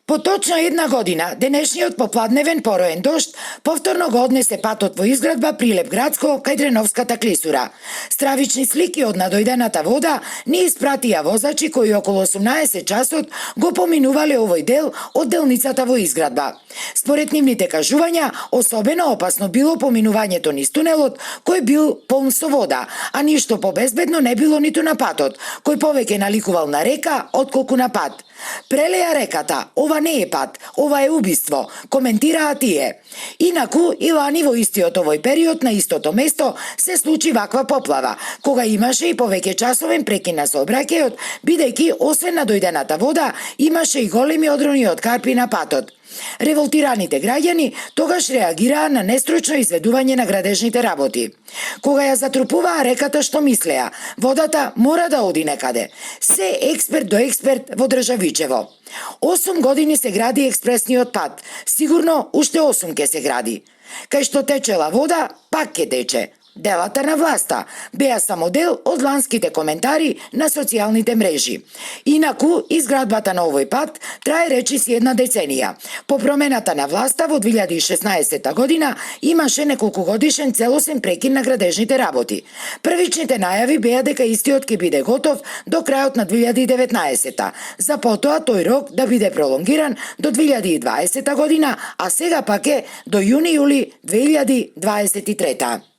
По точно една година, денешниот попладневен пороен дожд повторно го однесе патот во изградба Прилеп градско кај Дреновската клисура. Стравични слики од надојдената вода ни испратија возачи кои околу 18 часот го поминувале овој дел од делницата во изградба. Според нивните кажувања, особено опасно било поминувањето низ тунелот кој бил полн со вода, а ништо побезбедно не било ниту на патот, кој повеќе наликувал на река отколку на пат. Прелеа реката, ова не е пат, ова е убиство, коментираа тие. Инаку, и лани во истиот овој период на истото место се случи ваква поплава, кога имаше и повеќе часовен прекин на сообраќајот, бидејќи освен на дојдената вода, имаше и големи одрони од карпи на патот. Револтираните граѓани тогаш реагираа на нестручно изведување на градежните работи. Кога ја затрупуваа реката, што мислеа? Водата мора да оди некаде. Се експерт до експерт во државичево. 8 години се гради експресниот пат. Сигурно уште 8 ке се гради. Кај што течела вода, пак ке тече. Делата на власта беа само дел од ланските коментари на социјалните мрежи. Инаку, изградбата на овој пат трае речиси една деценија. По промената на власта во 2016 година имаше неколкугодишен целосен прекин на градежните работи. Првичните најави беа дека истиот ќе биде готов до крајот на 2019, за потоа тој рок да биде пролонгиран до 2020 година, а сега пак е до јуни-јули 2023.